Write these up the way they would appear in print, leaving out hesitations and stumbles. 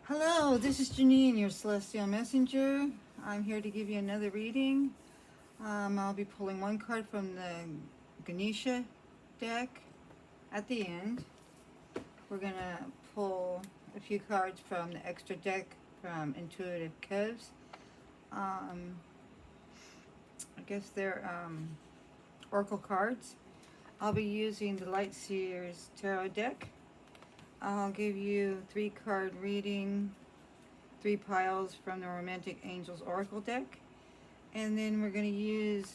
Hello, this is Janine, your celestial messenger. I'm here to give you another reading. I'll be pulling one card from the Ganesha deck at the end. We're going to pull a few cards from the extra deck from Intuitive Covs. I guess they're oracle cards. I'll be using the Light Seers Tarot deck. I'll give you 3-card reading, 3 piles from the Romantic Angels Oracle deck. And then we're going to use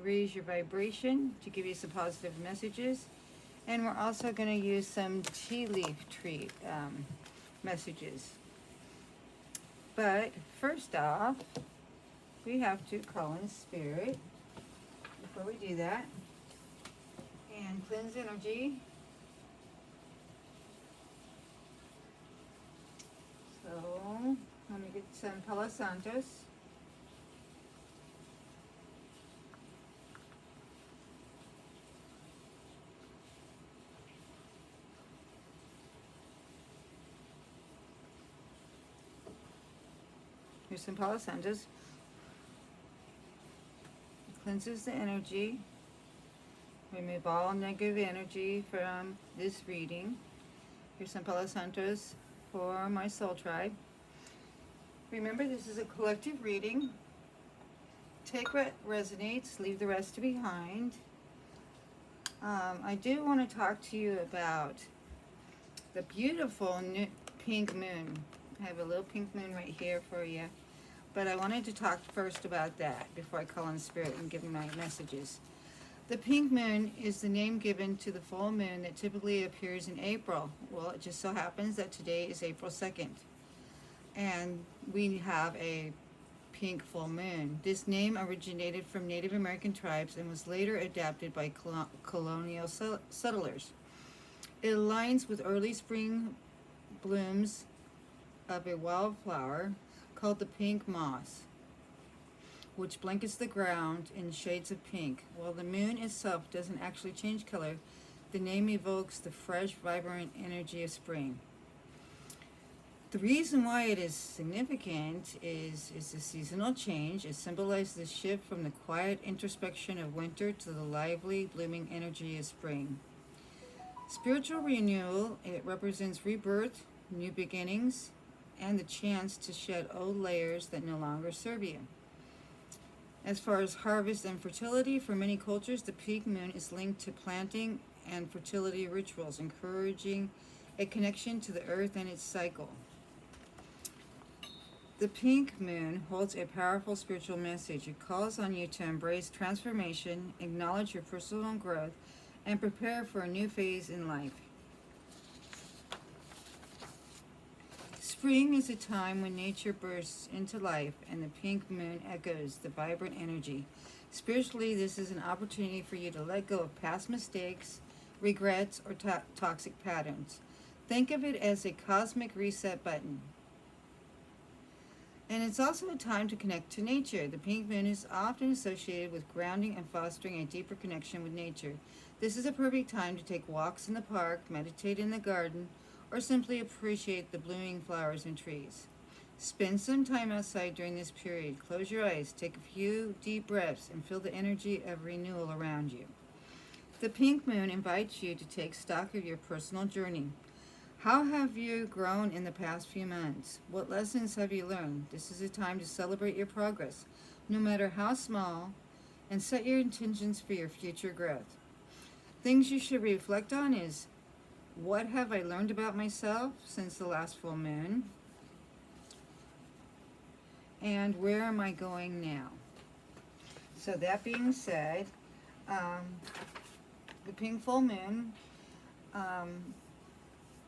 Raise Your Vibration to give you some positive messages. And we're also going to use some tea leaf tree messages. But first off, we have to call in spirit before we do that. And cleanse energy. So, let me get some Palo Santos. Here's some Palo Santos. Cleanses the energy. Remove all negative energy from this reading. Here's some Palo Santos for my soul tribe. Remember, this is a collective reading. Take what resonates, leave the rest behind. I do want to talk to you about the beautiful new pink moon. I have a little pink moon right here for you. But I wanted to talk first about that before I call in spirit and give you my messages. The pink moon is the name given to the full moon that typically appears in April. Well, it just so happens that today is April 2nd. And we have a pink full moon. This name originated from Native American tribes and was later adapted by colonial settlers. It aligns with early spring blooms of a wildflower called the pink moss, which blankets the ground in shades of pink. While the moon itself doesn't actually change color, the name evokes the fresh, vibrant energy of spring. The reason why it is significant is the seasonal change. It symbolizes the shift from the quiet introspection of winter to the lively, blooming energy of spring. Spiritual renewal, it represents rebirth, new beginnings, and the chance to shed old layers that no longer serve you. As far as harvest and fertility, for many cultures, the pink moon is linked to planting and fertility rituals, encouraging a connection to the earth and its cycle. The pink moon holds a powerful spiritual message. It calls on you to embrace transformation, acknowledge your personal growth, and prepare for a new phase in life. Spring is a time when nature bursts into life and the pink moon echoes the vibrant energy. Spiritually, this is an opportunity for you to let go of past mistakes, regrets, or toxic patterns. Think of it as a cosmic reset button. And it's also a time to connect to nature. The pink moon is often associated with grounding and fostering a deeper connection with nature. This is a perfect time to take walks in the park, meditate in the garden, or simply appreciate the blooming flowers and trees. Spend some time outside during this period. Close your eyes, take a few deep breaths, and feel the energy of renewal around you. The pink moon invites you to take stock of your personal journey. How have you grown in the past few months? What lessons have you learned? This is a time to celebrate your progress, no matter how small, and set your intentions for your future growth. Things you should reflect on is, what have I learned about myself since the last full moon? And where am I going now? So that being said, the pink full moon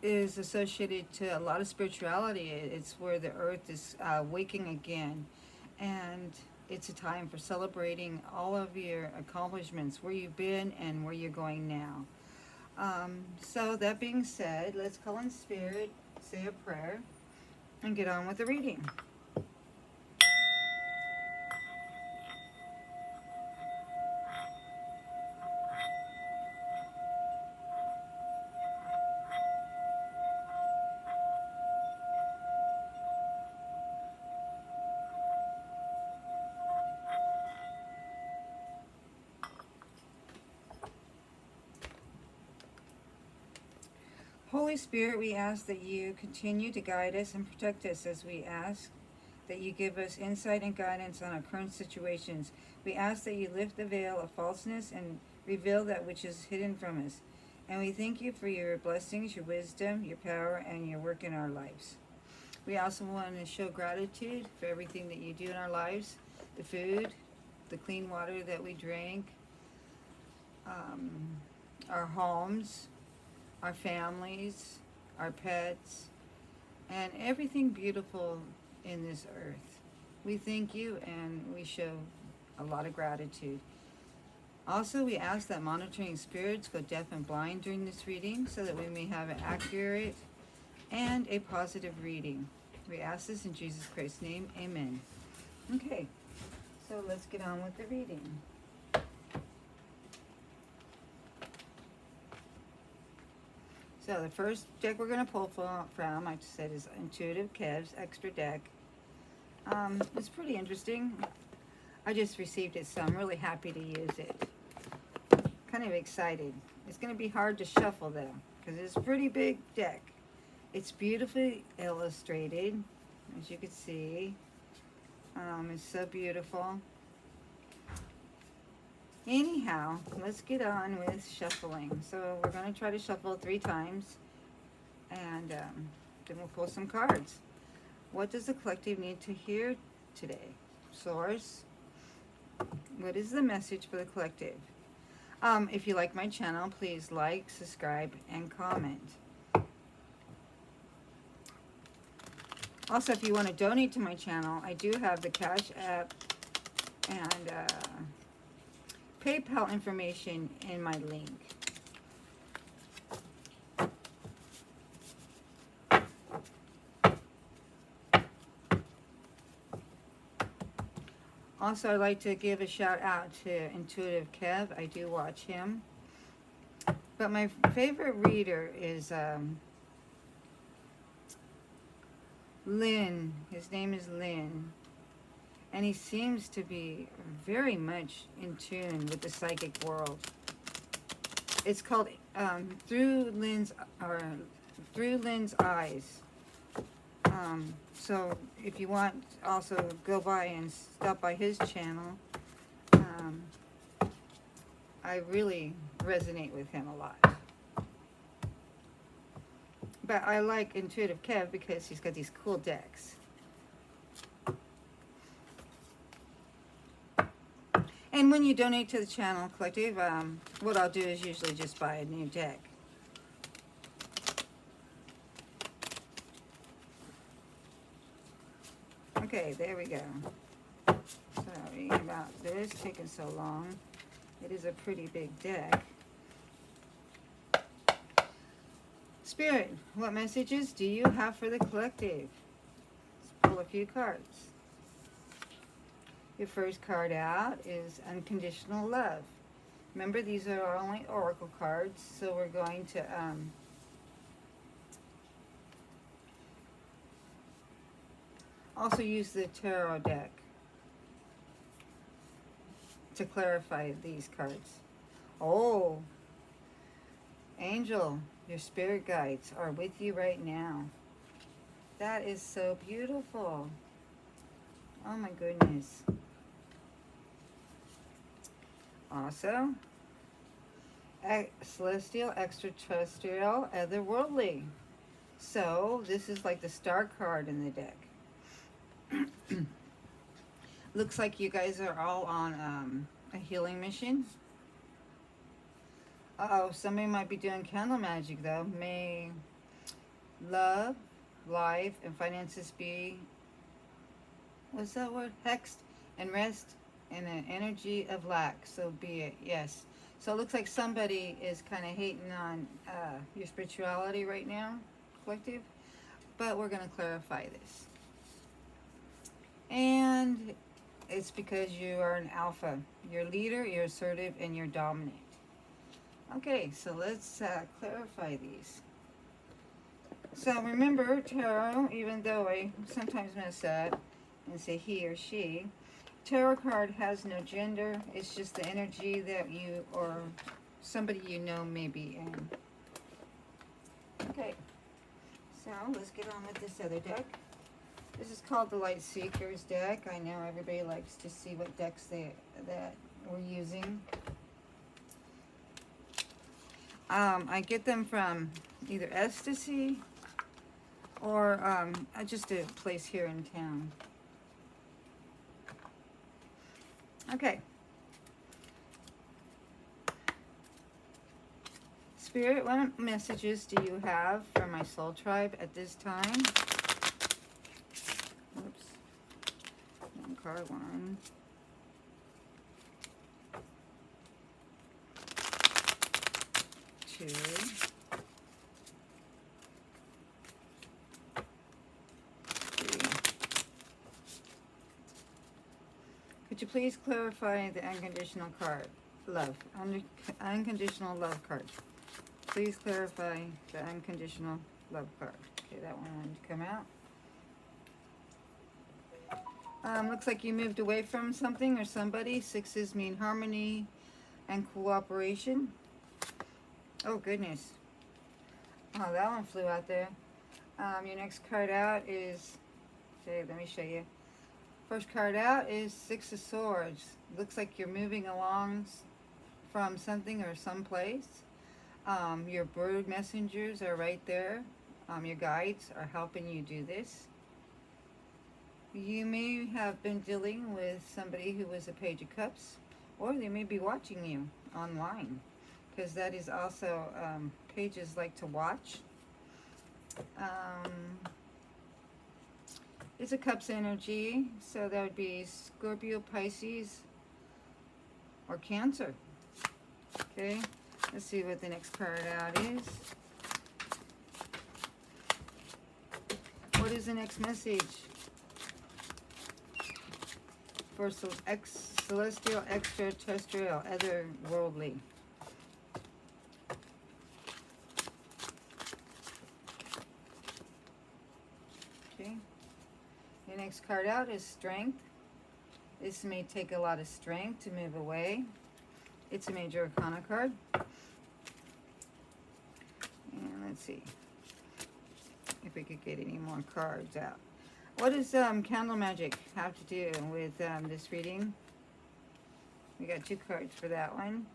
is associated to a lot of spirituality. It's where the earth is waking again. And it's a time for celebrating all of your accomplishments, where you've been and where you're going now. So that being said, let's call in spirit, say a prayer, and get on with the reading. Holy Spirit, we ask that you continue to guide us and protect us as we ask that you give us insight and guidance on our current situations. We ask that you lift the veil of falseness and reveal that which is hidden from us. And we thank you for your blessings, your wisdom, your power, and your work in our lives. We also want to show gratitude for everything that you do in our lives, the food, the clean water that we drink, our homes, our families, our pets, and everything beautiful in this earth. We thank you and we show a lot of gratitude. Also, we ask that monitoring spirits go deaf and blind during this reading so that we may have an accurate and a positive reading. We ask this in Jesus Christ's name. Amen. Okay, so let's get on with the reading. So the first deck we're going to pull from, like I said, is Intuitive Kev's extra deck. It's pretty interesting. I just received it, so I'm really happy to use it. Kind of excited. It's going to be hard to shuffle though, because it's a pretty big deck. It's beautifully illustrated, as you can see. It's so beautiful. Anyhow, let's get on with shuffling. So we're going to try to shuffle 3 times, and then we'll pull some cards. What does the collective need to hear today? Source. What is the message for the collective? If you like my channel, please like, subscribe, and comment. Also, if you want to donate to my channel, I do have the Cash App and PayPal information in my link. Also, I'd like to give a shout out to Intuitive Kev. I do watch him. But my favorite reader is Lynn. His name is Lynn. And he seems to be very much in tune with the psychic world. It's called Through Lynn's Eyes. So if you want, also go by and stop by his channel. I really resonate with him a lot. But I like Intuitive Kev because he's got these cool decks. And when you donate to the channel collective, what I'll do is usually just buy a new deck. Okay, there we go. Sorry about this taking so long. It is a pretty big deck. Spirit, what messages do you have for the collective? Let's pull a few cards. Your first card out is Unconditional Love. Remember, these are only oracle cards, so we're going to also use the tarot deck to clarify these cards. Oh, Angel, your spirit guides are with you right now. That is so beautiful. Oh my goodness. Also, celestial, extraterrestrial, otherworldly. So this is like the star card in the deck. Looks like you guys are all on a healing mission. Uh-oh, somebody might be doing candle magic though. May love, life, and finances be, what's that word? Hexed and rest in an energy of lack. So be it, yes. So it looks like somebody is kind of hating on your spirituality right now, collective. But we're going to clarify this. And it's because you are an alpha. You're a leader, you're assertive, and you're dominant. Okay, so let's clarify these. So remember, tarot, even though I sometimes mess up and say he or she, tarot card has no gender. It's just the energy that you or somebody you know may be in. Okay. So let's get on with this other deck. This is called the Light Seekers deck. I know everybody likes to see what decks that we're using. I get them from either Ecstasy or just a place here in town. Okay. Spirit, what messages do you have for my soul tribe at this time? Oops. One card, one. Two. Three. Could you please clarify the unconditional card? Love. Unconditional love card. Please clarify the unconditional love card. Okay, that one wanted to come out. Looks like you moved away from something or somebody. Sixes mean harmony and cooperation. Oh, goodness. Oh, that one flew out there. Your next card out is... Okay, let me show you. First card out is Six of Swords. Looks like you're moving along from something or someplace. Your bird messengers are right there. Your guides are helping you do this. You may have been dealing with somebody who was a Page of Cups, or they may be watching you online, because that is also, pages like to watch. It's a Cups energy, so that would be Scorpio, Pisces, or Cancer. Okay. Let's see what the next card out is. What is the next message for celestial, extraterrestrial, otherworldly? Okay. The next card out is Strength. This may take a lot of strength to move away. It's a major arcana card. And let's see if we could get any more cards out. What does candle magic have to do with this reading? We got two cards for that one.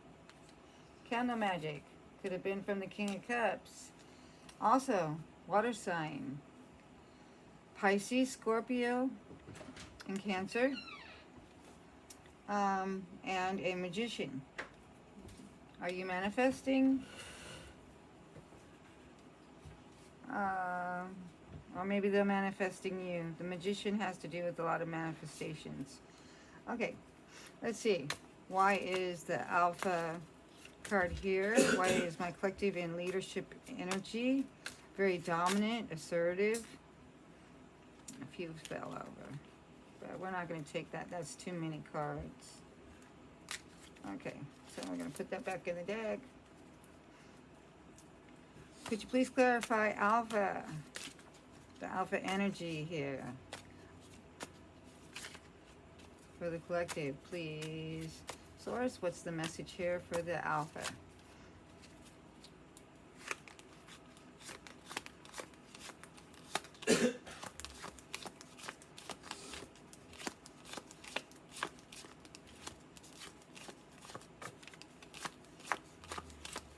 Candle magic could have been from the King of Cups. Also, water sign. Pisces, Scorpio, and Cancer. And a magician. Are you manifesting? Or maybe they're manifesting you. The magician has to do with a lot of manifestations. Okay, let's see. Why is the Alpha card here? Why is my collective and leadership energy very dominant, assertive? A few fell over, but we're not going to take that. That's too many cards. Okay, so we're going to put that back in the deck. Could you please clarify Alpha, the Alpha energy here for the collective, please? Source, what's the message here for the Alpha?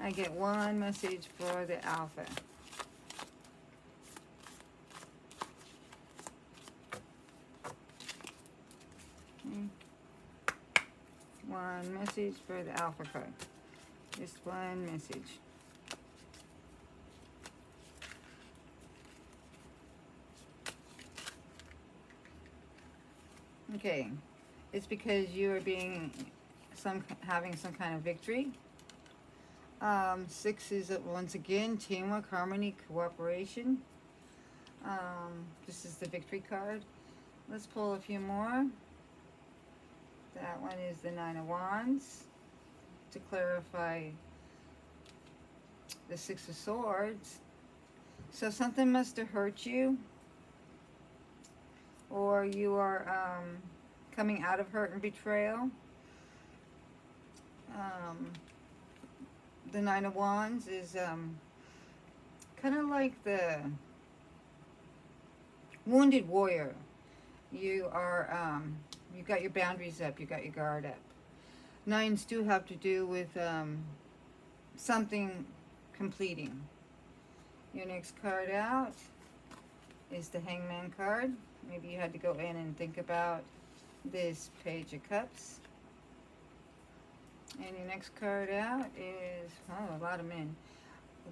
I get one message for the Alpha. Okay. One message for the Alpha card. Just one message. Okay. It's because you are having some kind of victory. Six is, once again, teamwork, harmony, cooperation. This is the victory card. Let's pull a few more. That one is the Nine of Wands. To clarify the Six of Swords. So something must have hurt you. Or you are coming out of hurt and betrayal. The Nine of Wands is kind of like the wounded warrior. You are, you got your boundaries up, you got your guard up. Nines do have to do with something completing. Your next card out is the Hangman card. Maybe you had to go in and think about this Page of Cups. And your next card out is, oh, a lot of men.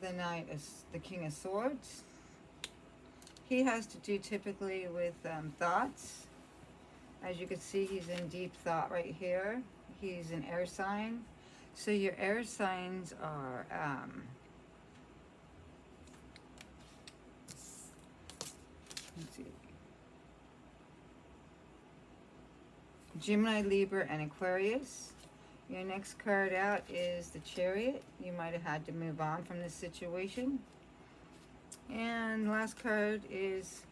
The Knight is the King of Swords. He has to do typically with thoughts. As you can see, he's in deep thought right here. He's an air sign. So your air signs are let's see, Gemini, Libra, and Aquarius. Your next card out is the Chariot. You might have had to move on from this situation. And the last card is,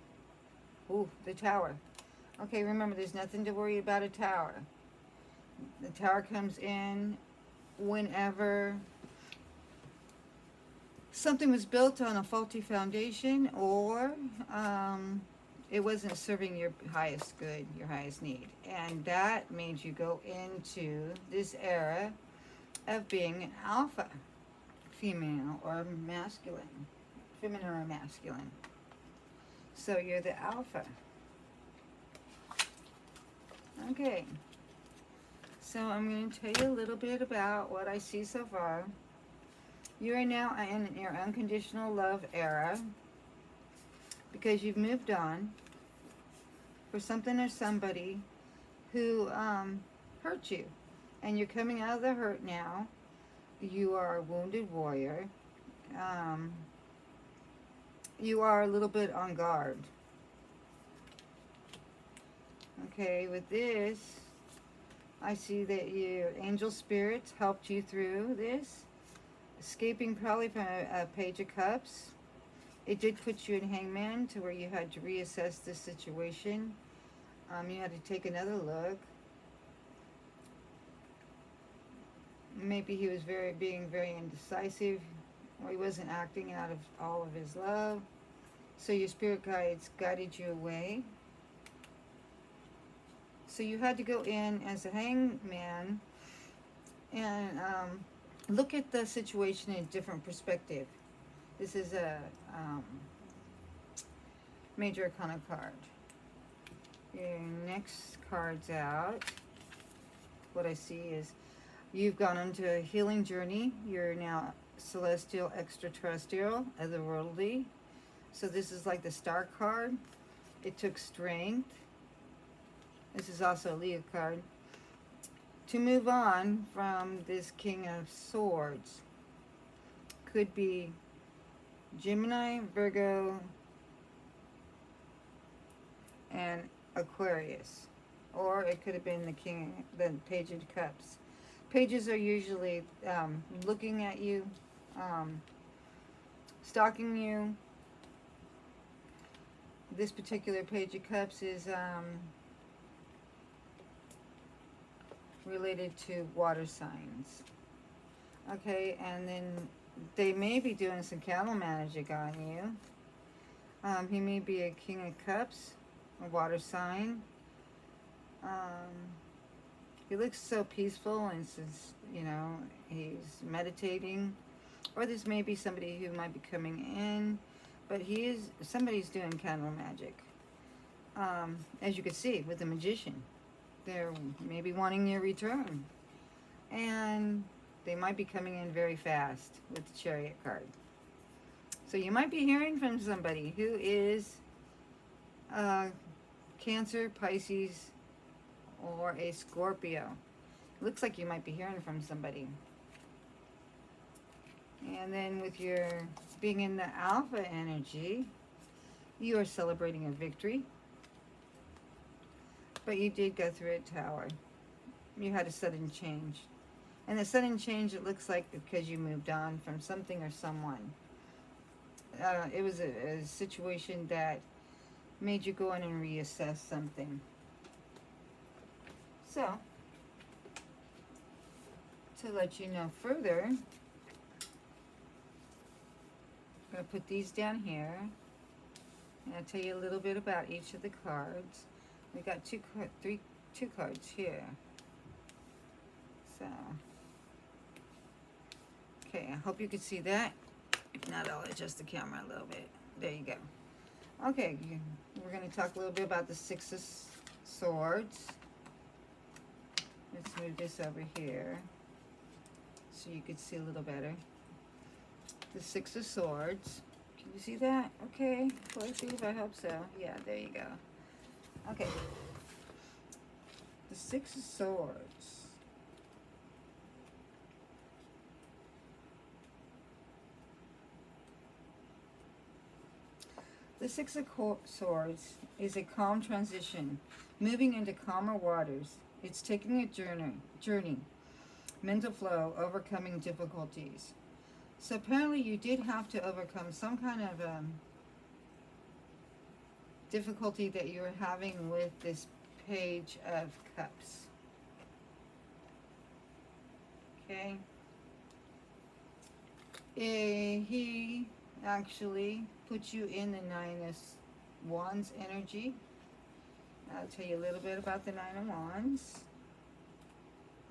ooh, the Tower. Okay, remember, there's nothing to worry about a tower. The Tower comes in whenever something was built on a faulty foundation, or it wasn't serving your highest good, your highest need. And that made you go into this era of being an alpha, female or masculine, feminine or masculine. So you're the alpha. Okay. So I'm going to tell you a little bit about what I see so far. You are now in your unconditional love era because you've moved on for something or somebody who hurt you. And you're coming out of the hurt now. You are a wounded warrior. You are a little bit on guard. Okay, with this, I see that your angel spirits helped you through this. Escaping probably from a Page of Cups. It did put you in Hangman to where you had to reassess the situation. You had to take another look. Maybe he was being very indecisive, or he wasn't acting out of all of his love. So your spirit guides guided you away. So you had to go in as a hangman and look at the situation in a different perspective. This is a Major Arcana card. Your next card's out. What I see is you've gone into a healing journey. You're now celestial, extraterrestrial, otherworldly. So this is like the Star card. It took strength. This is also a Leo card. To move on from this King of Swords. Could be Gemini, Virgo, and Aquarius. Or it could have been the Page of Cups. Pages are usually looking at you, stalking you. This particular Page of Cups is related to water signs. Okay, and then they may be doing some cattle magic on you. He may be a King of Cups, a water sign. He looks so peaceful, and since, you know, he's meditating. Or this may be somebody who might be coming in, but somebody's doing cattle magic. As you can see with the Magician. They're maybe wanting your return. And they might be coming in very fast with the Chariot card. So you might be hearing from somebody who is Cancer, Pisces, or a Scorpio. Looks like you might be hearing from somebody. And then with your being in the Alpha energy, you are celebrating a victory. But you did go through a tower. You had a sudden change. And the sudden change, it looks like because you moved on from something or someone. It was a situation that made you go in and reassess something. So, to let you know further, I'm going to put these down here going to tell you a little bit about each of the cards. We got two cards here. So, okay, I hope you can see that. If not, I'll adjust the camera a little bit. There you go. Okay, we're going to talk a little bit about the Six of Swords. Let's move this over here so you can see a little better. The Six of Swords. Can you see that? Okay, let's see if I hope so. Yeah, there you go. Okay. The Six of Swords. The Six of Swords is a calm transition, moving into calmer waters. It's taking a journey, mental flow, overcoming difficulties. So apparently you did have to overcome some kind of difficulty that you were having with this Page of Cups. Okay. He actually puts you in the Nine of Wands energy. I'll tell you a little bit about the Nine of Wands.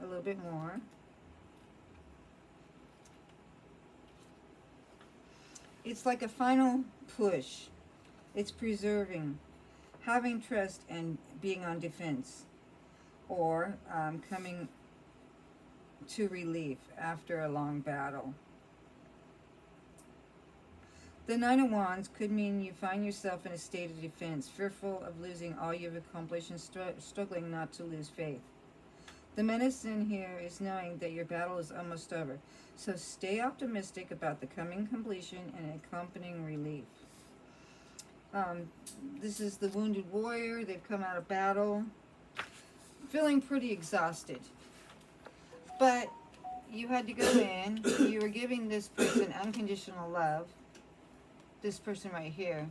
A little bit more. It's like a final push. It's preserving, having trust, and being on defense, or coming to relief after a long battle. The Nine of Wands could mean you find yourself in a state of defense, fearful of losing all you've accomplished and struggling not to lose faith. The medicine here is knowing that your battle is almost over. So stay optimistic about the coming completion and accompanying relief. This is the wounded warrior. They've come out of battle, feeling pretty exhausted. But you had to go in. You were giving this person unconditional love. This person right here.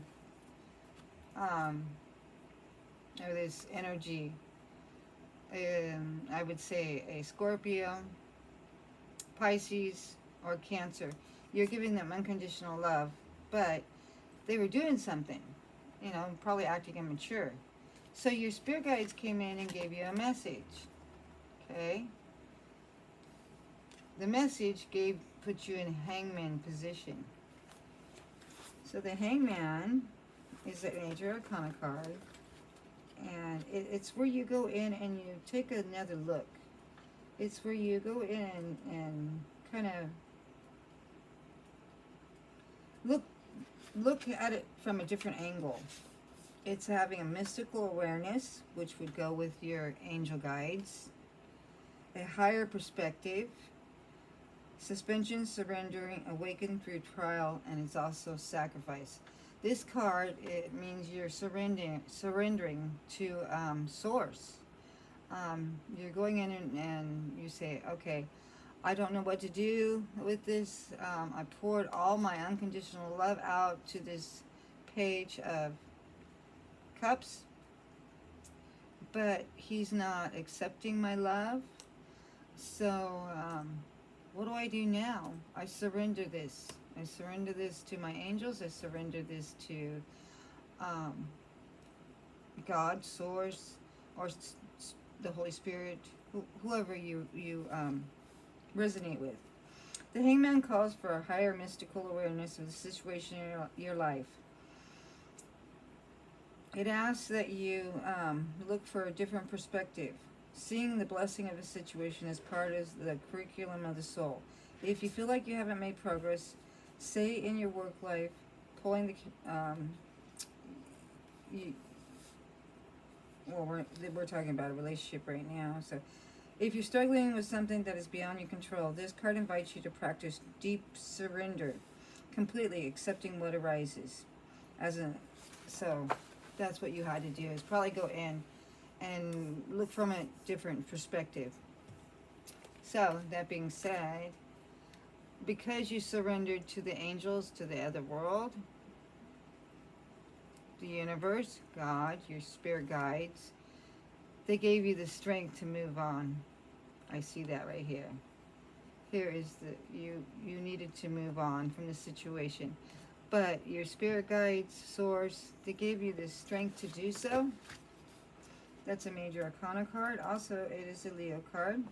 Or this energy. I would say a Scorpio, Pisces, or Cancer. You're giving them unconditional love, but they were doing something, you know, probably acting immature. So your spirit guides came in and gave you a message, okay? The message put you in hangman position. So the hangman is a major arcana card. And it's where you go in and you take another look. It's where you go in and kind of look at it from a different angle. It's having a mystical awareness, which would go with your angel guides, a higher perspective, suspension, surrendering, awakened through trial, and it's also sacrifice. This card, it means you're surrendering to source. You're going in and you say, okay, I don't know what to do with this. I poured all my unconditional love out to this Page of Cups, but he's not accepting my love. So what do I do now? I surrender this. I surrender this to my angels. I surrender this to God, Source, or the Holy Spirit, whoever you resonate with. The Hangman calls for a higher mystical awareness of the situation in your life. It asks that you look for a different perspective, seeing the blessing of a situation as part of the curriculum of the soul. If you feel like you haven't made progress, say in your work life, pulling the we're talking about a relationship right now. So if you're struggling with something that is beyond your control, this card invites you to practice deep surrender, completely accepting what arises. So that's what you had to do, is probably go in and look from a different perspective. So that being said, because you surrendered to the angels, to the other world, the universe, God, your spirit guides, they gave you the strength to move on. I see that right here. Here is you needed to move on from the situation. But your spirit guides, source, they gave you the strength to do so. That's a major arcana card. Also, it is a Leo card.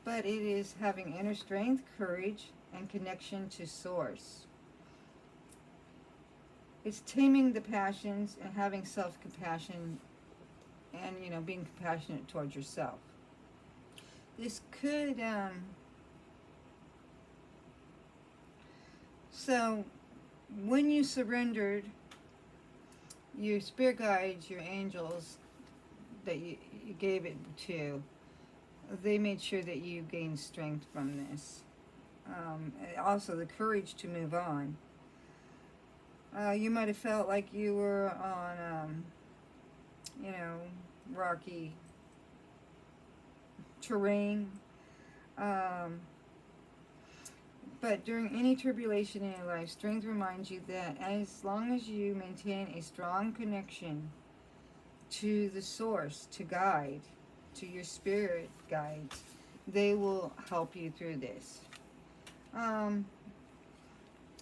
But it is having inner strength, courage, and connection to source. It's taming the passions and having self-compassion and, being compassionate towards yourself. This could, so when you surrendered, your spirit guides, your angels that you gave it to, they made sure that you gained strength from this. Also, the courage to move on. You might have felt like you were on, rocky terrain. But during any tribulation in your life, strength reminds you that as long as you maintain a strong connection to the source, to guide, to your spirit guides, they will help you through this.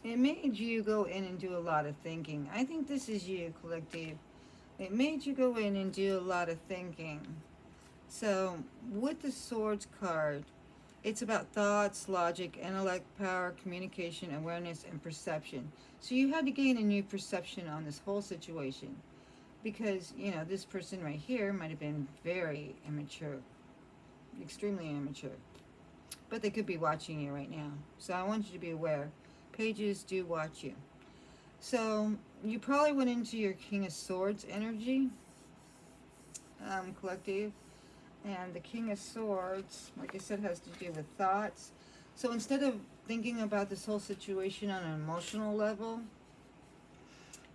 It made you go in and do a lot of thinking. I think this is you, collective. It made you go in and do a lot of thinking. So, with the Swords card, it's about thoughts, logic, intellect, power, communication, awareness, and perception. So you had to gain a new perception on this whole situation. Because, this person right here might have been very immature. Extremely immature. But they could be watching you right now. So I want you to be aware. Pages do watch you. So you probably went into your King of Swords energy, collective. And the King of Swords, like I said, has to do with thoughts. So instead of thinking about this whole situation on an emotional level,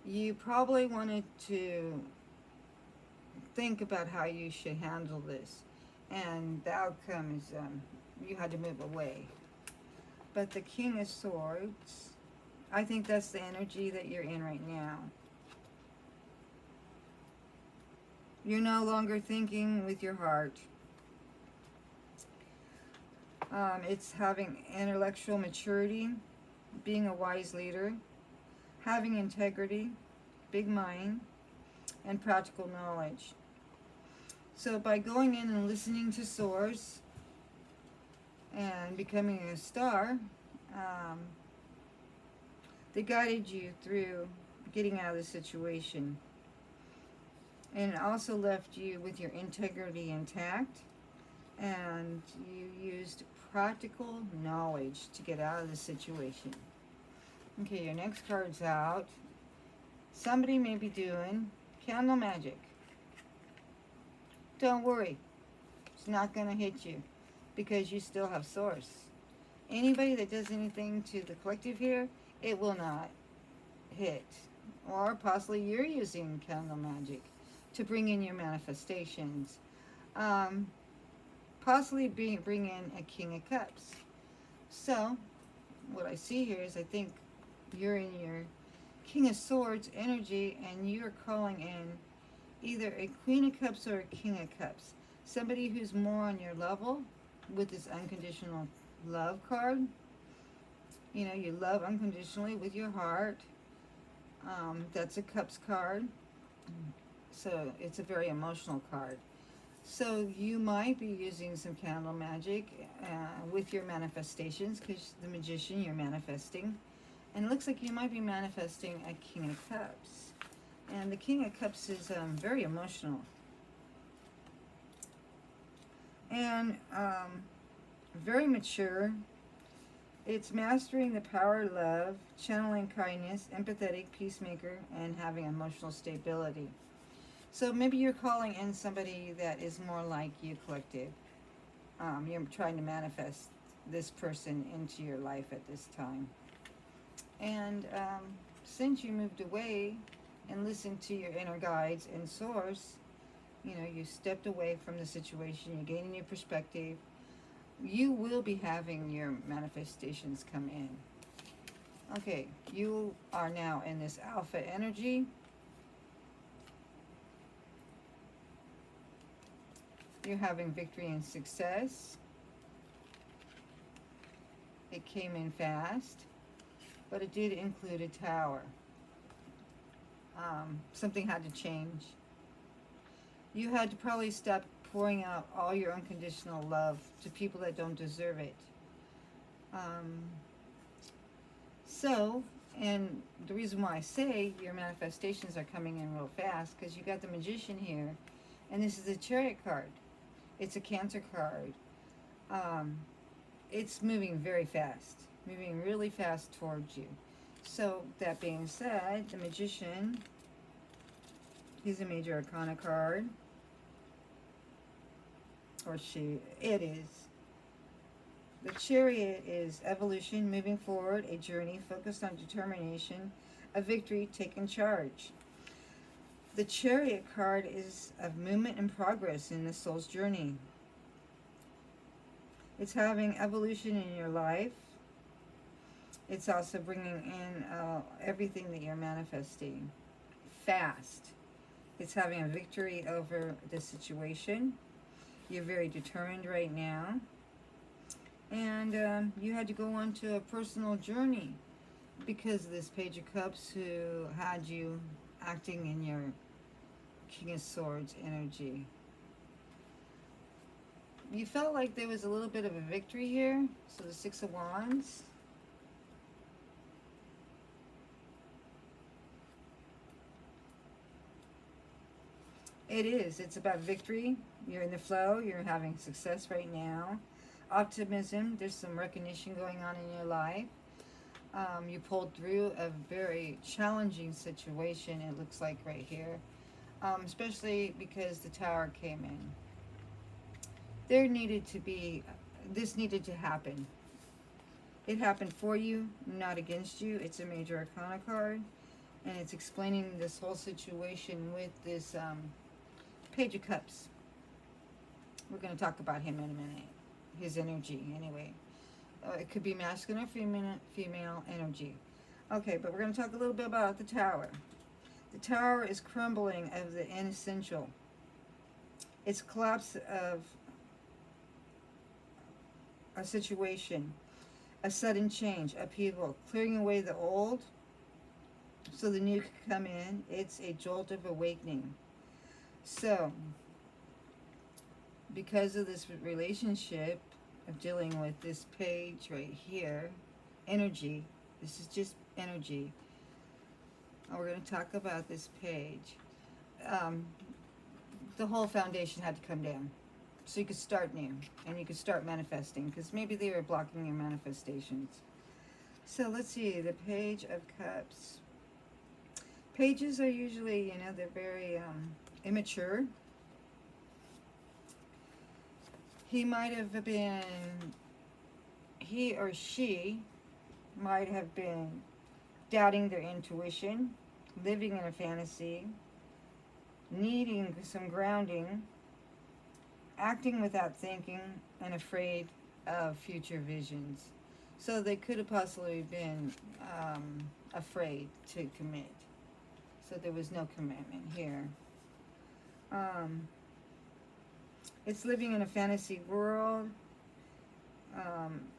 you probably wanted to think about how you should handle this. And the outcome is you had to move away. But the King of Swords, I think that's the energy that you're in right now. You're no longer thinking with your heart. It's having intellectual maturity, being a wise leader, having integrity, big mind, and practical knowledge. So by going in and listening to Source and becoming a star, they guided you through getting out of the situation. And it also left you with your integrity intact, and you used practical knowledge to get out of the situation. Okay, your next card's out. Somebody may be doing candle magic. Don't worry, it's not going to hit you because you still have Source. Anybody that does anything to the collective here, it will not hit. Or possibly you're using candle magic to bring in your manifestations. Possibly bring in a King of Cups. So, what I see here is I think you're in your King of Swords energy and you're calling in either a Queen of Cups or a King of Cups. Somebody who's more on your level with this unconditional love card. You love unconditionally with your heart. That's a Cups card. So it's a very emotional card. So you might be using some candle magic with your manifestations, because the Magician, you're manifesting. And it looks like you might be manifesting a King of Cups. And the King of Cups is very emotional. And very mature. It's mastering the power of love, channeling kindness, empathetic, peacemaker, and having emotional stability. So maybe you're calling in somebody that is more like you, collective. You're trying to manifest this person into your life at this time. And since you moved away and listened to your inner guides and Source, you stepped away from the situation, you're gaining your perspective, you will be having your manifestations come in. Okay, you are now in this alpha energy. You're having victory and success. It came in fast. but it did include a tower. Something had to change. You had to probably stop pouring out all your unconditional love to people that don't deserve it. Um, so, and the reason why I say your manifestations are coming in real fast, because you got the Magician here, and this is a Chariot card. It's a Cancer card. Um, it's moving very fast, moving really fast towards you. So, that being said, the Magician, he's a Major Arcana card. Or she, it is. The Chariot is evolution, moving forward, a journey focused on determination, a victory, taking charge. The Chariot card is of movement and progress in the soul's journey. It's having evolution in your life. It's also bringing in everything that you're manifesting fast. It's having a victory over the situation. You're very determined right now. And you had to go on to a personal journey because of this Page of Cups, who had you acting in your King of Swords energy. You felt like there was a little bit of a victory here. So the Six of Wands. It is. It's about victory. You're in the flow. You're having success right now. Optimism. There's some recognition going on in your life. You pulled through a very challenging situation, it looks like right here. Especially because the Tower came in. There needed to be, this needed to happen. It happened for you, not against you. It's a Major Arcana card. And it's explaining this whole situation with this Page of Cups. We're going to talk about him in a minute. His energy, anyway. It could be masculine or female energy. Okay, but we're going to talk a little bit about the Tower. The Tower is crumbling of the inessential. It's collapse of a situation, a sudden change, upheaval, clearing away the old so the new can come in. It's a jolt of awakening. So, because of this relationship of dealing with this page right here, energy, this is just energy. And we're going to talk about this page. The whole foundation had to come down so you could start new and you could start manifesting, because maybe they were blocking your manifestations. So let's see, the Page of Cups. Pages are usually, they're very immature. He or she might have been doubting their intuition, living in a fantasy, needing some grounding, acting without thinking, and afraid of future visions. So they could have possibly been afraid to commit. So there was no commitment here. It's living in a fantasy world.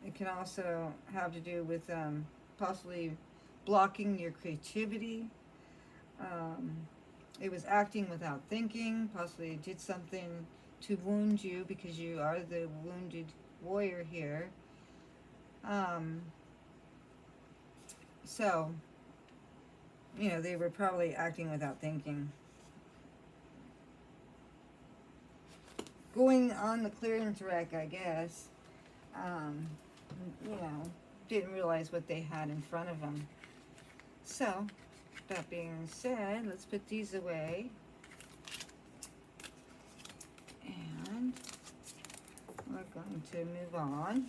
It can also have to do with possibly blocking your creativity. It was acting without thinking. Possibly it did something to wound you, because you are the wounded warrior here. So, they were probably acting without thinking. Going on the clearance rack, I guess. Didn't realize what they had in front of them. So, that being said, let's put these away. And we're going to move on.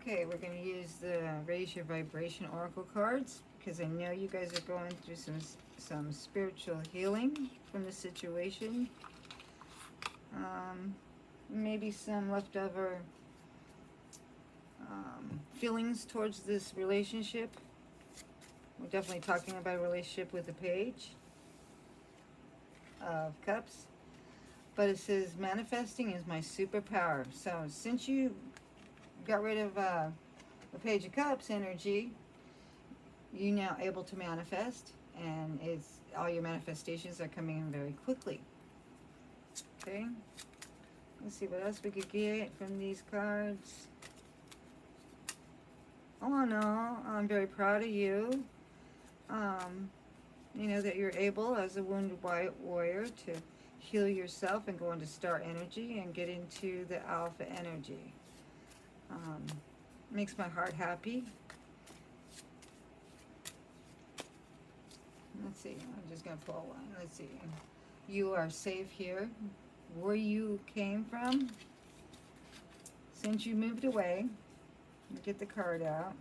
Okay, we're going to use the Raise Your Vibration Oracle cards, because I know you guys are going through some spiritual healing from the situation. Maybe some leftover feelings towards this relationship. We're definitely talking about a relationship with the Page of Cups. But it says manifesting is my superpower. So since you got rid of the Page of Cups energy, you're now able to manifest, and it's all your manifestations are coming in very quickly. Okay, let's see what else we could get from these cards. Oh no, I'm very proud of you. You know that you're able as a wounded white warrior to heal yourself and go into star energy and get into the alpha energy. Makes my heart happy. Let's see, I'm just going to pull one. Let's see. You are safe here. Where you came from, since you moved away, get the card out.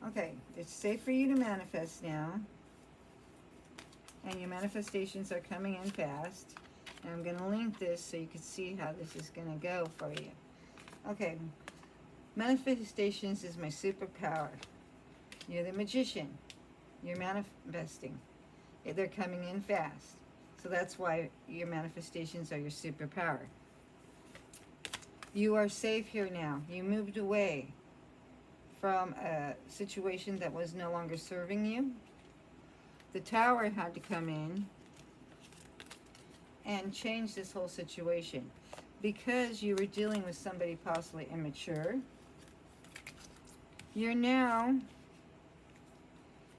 Okay, it's safe for you to manifest now. And your manifestations are coming in fast. And I'm going to link this so you can see how this is going to go for you. Okay, manifestations is my superpower. You're the magician. You're manifesting. They're coming in fast. So that's why your manifestations are your superpower. You are safe here now. You moved away from a situation that was no longer serving you. The Tower had to come in and change this whole situation because you were dealing with somebody possibly immature. You're now,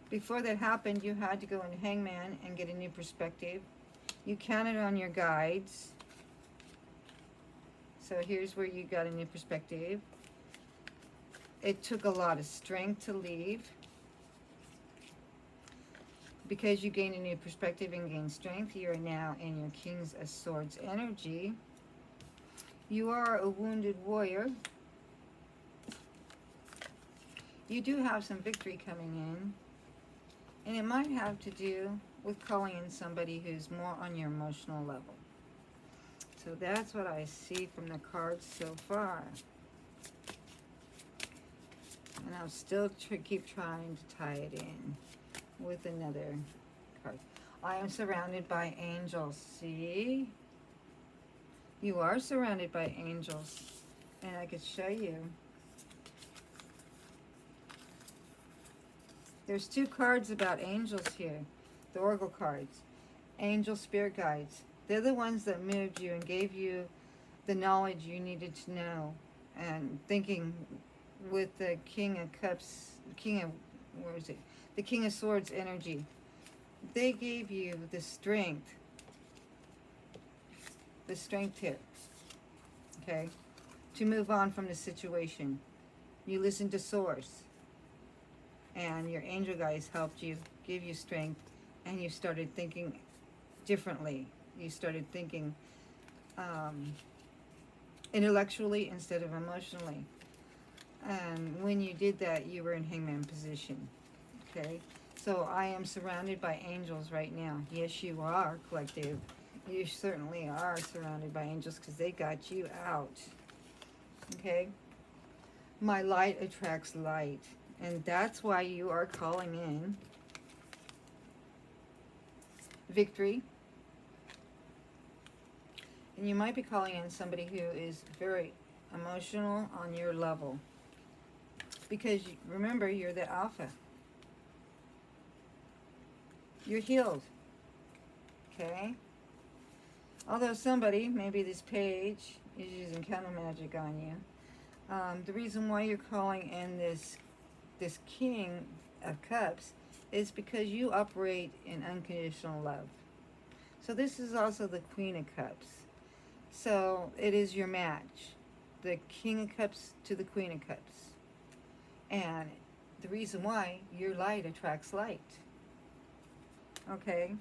before that happened, you had to go in Hangman and get a new perspective. You counted on your guides. So here's where you got a new perspective. It took a lot of strength to leave. Because you gained a new perspective and gained strength, you are now in your King's of Swords energy. You are a wounded warrior. You do have some victory coming in. And it might have to do with calling in somebody who's more on your emotional level. So that's what I see from the cards so far. And I'll still keep trying to tie it in with another card. I am surrounded by angels. See? You are surrounded by angels. And I could show you. There's two cards about angels here. The Oracle cards. Angel spirit guides. They're the ones that moved you and gave you the knowledge you needed to know. And thinking with the King of Cups, where is it? The King of Swords energy. They gave you the strength. The strength here. Okay? To move on from the situation. You listened to Source. And your angel guides helped you, give you strength, and you started thinking differently. You started thinking intellectually instead of emotionally. And when you did that, you were in Hangman position. Okay? So I am surrounded by angels right now. Yes, you are, collective. You certainly are surrounded by angels because they got you out. Okay? My light attracts light. And that's why you are calling in victory. And you might be calling in somebody who is very emotional on your level. Because remember, you're the alpha. You're healed. Okay? Although somebody, maybe this page, is using candle magic on you. The reason why you're calling in this King of Cups is because you operate in unconditional love. So this is also the Queen of Cups. So it is your match. The King of Cups to the Queen of Cups. And the reason why, your light attracts light. Okay?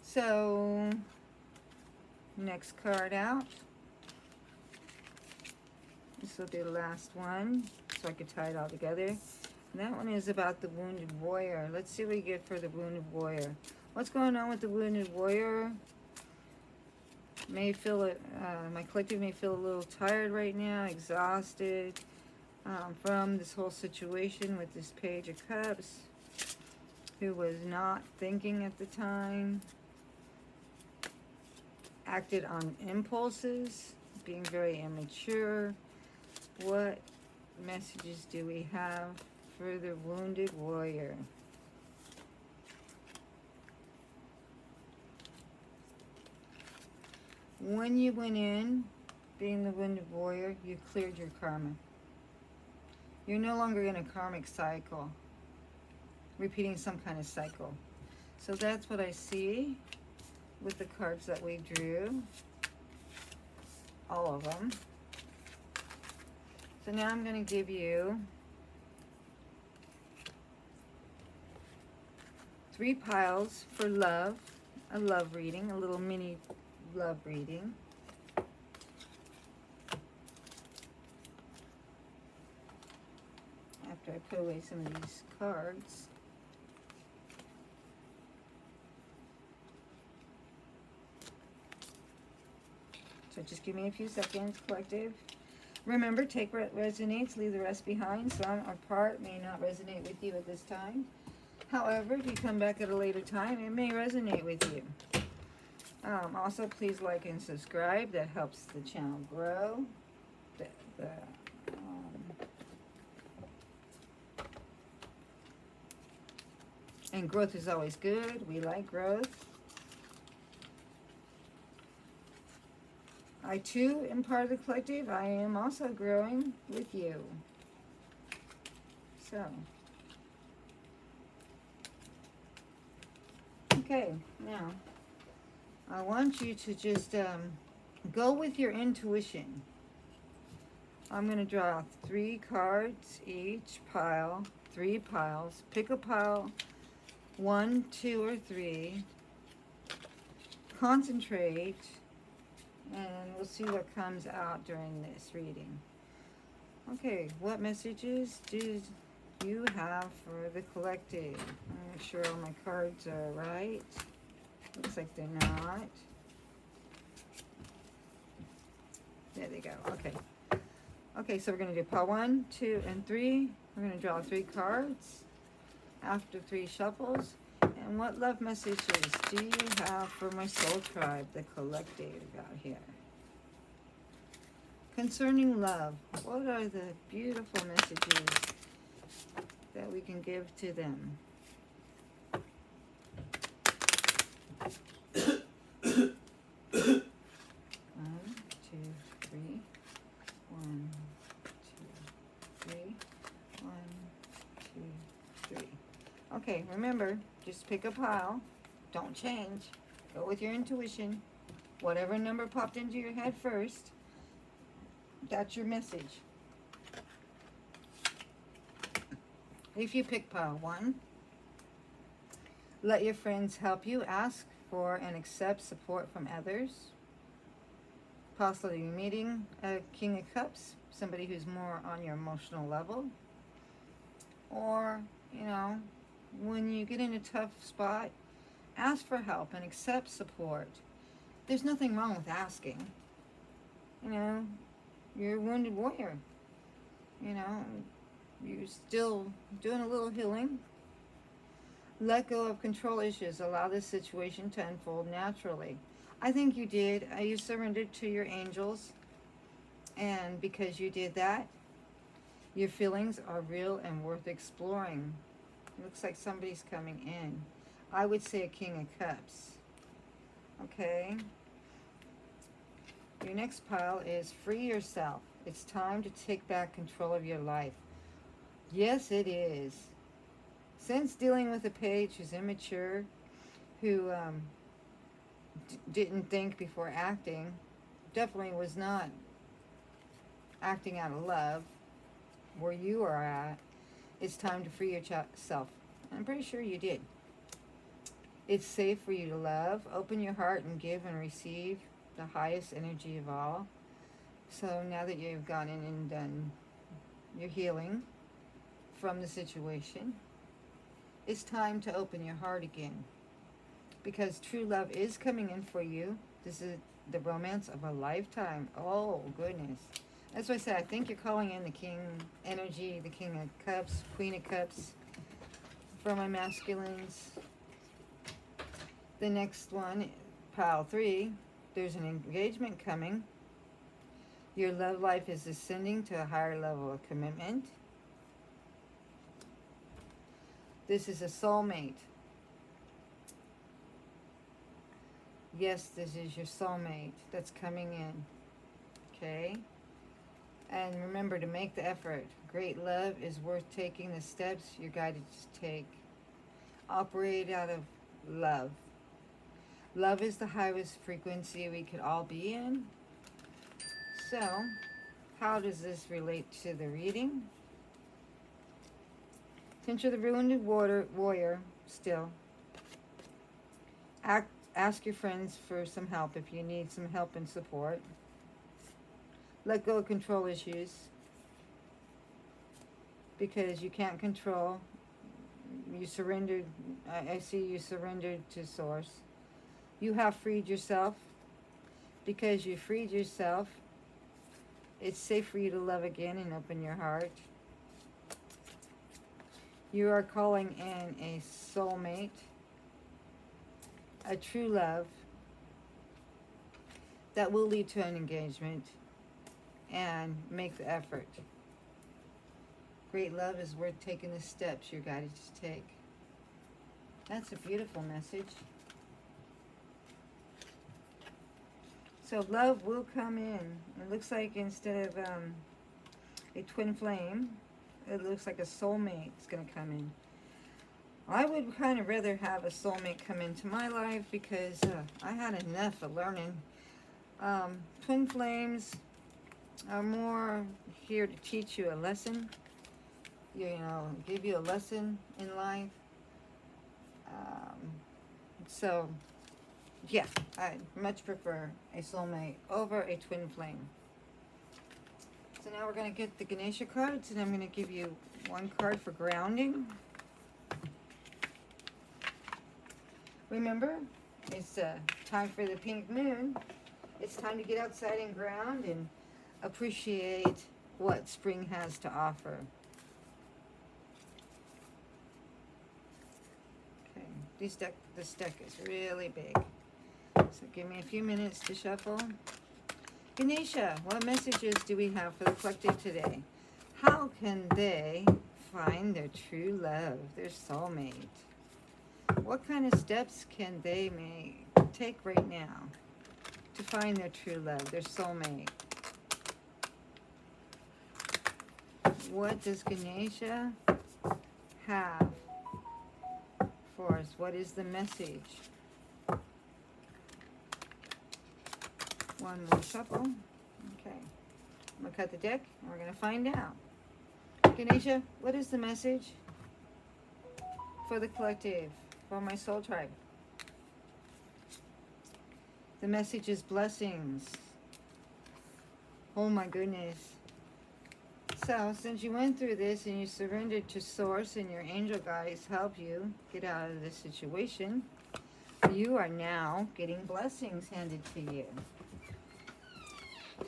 So, next card out. This will be the last one, so I can tie it all together. And that one is about the Wounded Warrior. Let's see what we get for the Wounded Warrior. What's going on with the Wounded Warrior? May feel it. My collective may feel a little tired right now, exhausted from this whole situation with this Page of Cups. who was not thinking at the time, acted on impulses, being very immature. What messages do we have for the wounded warrior? When you went in, being the wounded warrior, you cleared your karma. You're no longer in a karmic cycle, repeating some kind of cycle. So that's what I see with the cards that we drew, all of them. So now I'm going to give you 3 piles for love, a love reading, a little mini love reading. After I put away some of these cards. So just give me a few seconds, collective. Remember, take what resonates, leave the rest behind. Some or part may not resonate with you at this time. However, if you come back at a later time, it may resonate with you. Also, please like and subscribe. That helps the channel grow. And growth is always good. We like growth. I too am part of the collective. I am also growing with you. So, okay, now I want you to just go with your intuition. I'm going to draw 3 cards each pile, 3 piles. Pick a pile, 1, 2, or 3. Concentrate, and we'll see what comes out during this reading. Okay, what messages do you have for the collective? Make sure all my cards are right. Looks like they're not. There they go. Okay. Okay, so we're going to do pile 1, 2, and 3. We're going to draw 3 cards after 3 shuffles. And what love messages do you have for my soul tribe, the collective out here? Concerning love, what are the beautiful messages that we can give to them? 1, 2, 3. Okay, remember, just pick a pile. Don't change. Go with your intuition. Whatever number popped into your head first, that's your message. If you pick pile 1, let your friends help you. Ask for and accept support from others. Possibly you're meeting a King of Cups, somebody who's more on your emotional level. Or, you know, when you get in a tough spot, ask for help and accept support. There's nothing wrong with asking. You know, you're a wounded warrior. You know, you're still doing a little healing. Let go of control issues. Allow this situation to unfold naturally. I think you did. You surrendered to your angels. And because you did that, your feelings are real and worth exploring. Looks like somebody's coming in. I would say a King of Cups. Okay. Your next pile is free yourself. It's time to take back control of your life. Yes, it is. Since dealing with a page who's immature, who didn't think before acting, definitely was not acting out of love, where you are at, it's time to free yourself. I'm pretty sure you did. It's safe for you to love. Open your heart and give and receive the highest energy of all. So now that you've gone in and done your healing from the situation, it's time to open your heart again. Because true love is coming in for you. This is the romance of a lifetime. Oh, goodness. That's why I said I think you're calling in the King energy, the King of Cups, Queen of Cups for my masculines. The next one, pile 3, there's an engagement coming. Your love life is ascending to a higher level of commitment. This is a soulmate. Yes, this is your soulmate that's coming in. Okay? And remember to make the effort. Great love is worth taking the steps you're guided to take. Operate out of love. Love is the highest frequency we could all be in. So, how does this relate to the reading? Since you're the wounded warrior still, ask your friends for some help if you need some help and support. Let go of control issues because you can't control. You surrendered. I see you surrendered to Source. You have freed yourself. Because you freed yourself, it's safe for you to love again and open your heart. You are calling in a soulmate, a true love that will lead to an engagement, and make the effort. Great love is worth taking the steps you're guided to take. That's a beautiful message. So love will come in. It looks like instead of a twin flame, it looks like a soulmate is going to come in. I would kind of rather have a soulmate come into my life because I had enough of learning. Twin flames are more here to teach you a lesson, you know, give you a lesson in life. So, yeah, I much prefer a soulmate over a twin flame. So now we're going to get the Ganesha cards, and I'm going to give you one card for grounding. Remember, it's time for the pink moon. It's time to get outside and ground and appreciate what spring has to offer. Okay, this deck is really big. So give me a few minutes to shuffle. Ganesha, what messages do we have for the collective today? How can they find their true love, their soulmate? What kind of steps can they take right now to find their true love, their soulmate? What does Ganesha have for us? What is the message? One more shuffle. Okay. I'm going to cut the deck and we're going to find out. Ganesha, what is the message for the collective, for my soul tribe? The message is blessings. Oh my goodness. So, since you went through this and you surrendered to Source and your angel guides help you get out of this situation, you are now getting blessings handed to you.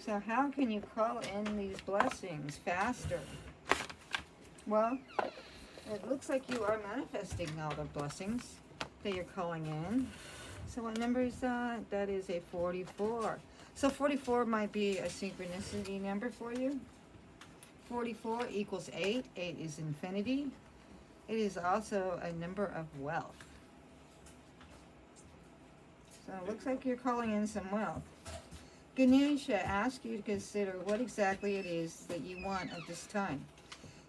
So how can you call in these blessings faster? Well, it looks like you are manifesting all the blessings that you're calling in. So what number is that? That is a 44. So 44 might be a synchronicity number for you. 44 equals 8. 8 is infinity. It is also a number of wealth. So it looks like you're calling in some wealth. Ganesha asks you to consider what exactly it is that you want at this time.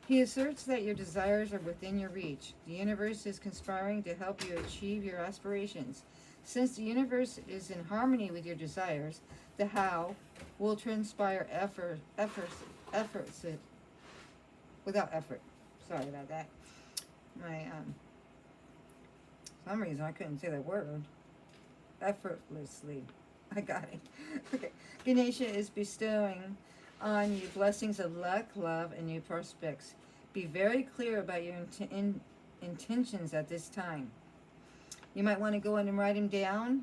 He asserts that your desires are within your reach. The universe is conspiring to help you achieve your aspirations. Since the universe is in harmony with your desires, the how will transpire without effort. Sorry about that. For some reason I couldn't say that word. Effortlessly. I got it. Okay. Ganesha is bestowing on you blessings of luck, love, and new prospects. Be very clear about your intentions at this time. You might want to go in and write them down,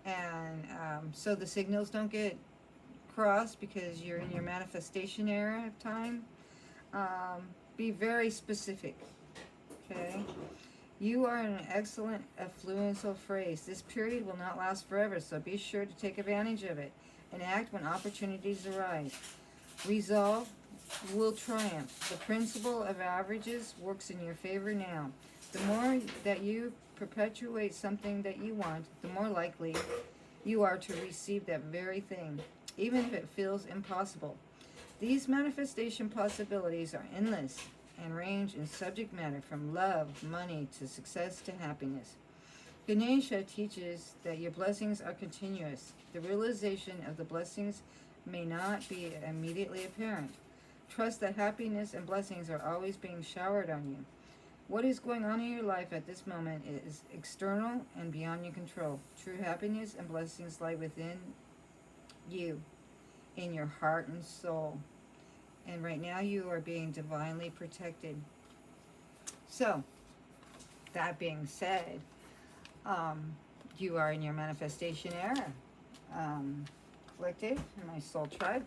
and so the signals don't get crossed because you're in your manifestation era of time. Be very specific. Okay. You are an excellent affluential phrase. This period will not last forever, so be sure to take advantage of it and act when opportunities arise. Resolve will triumph. The principle of averages works in your favor now. The more that you perpetuate something that you want, the more likely you are to receive that very thing, even if it feels impossible. These manifestation possibilities are endless and range in subject matter from love, money, to success to happiness. Ganesha teaches that your blessings are continuous. The realization of the blessings may not be immediately apparent. Trust that happiness and blessings are always being showered on you. What is going on in your life at this moment is external and beyond your control. True happiness and blessings lie within you, in your heart and soul. And right now you are being divinely protected. So, that being said, you are in your manifestation era. Collective and my soul tribe.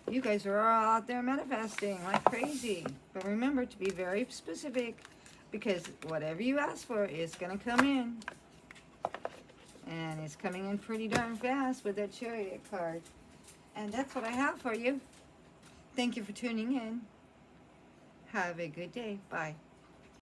You guys are all out there manifesting like crazy. But remember to be very specific, because whatever you ask for is going to come in. And it's coming in pretty darn fast with that Chariot card. And that's what I have for you. Thank you for tuning in. Have a good day. Bye.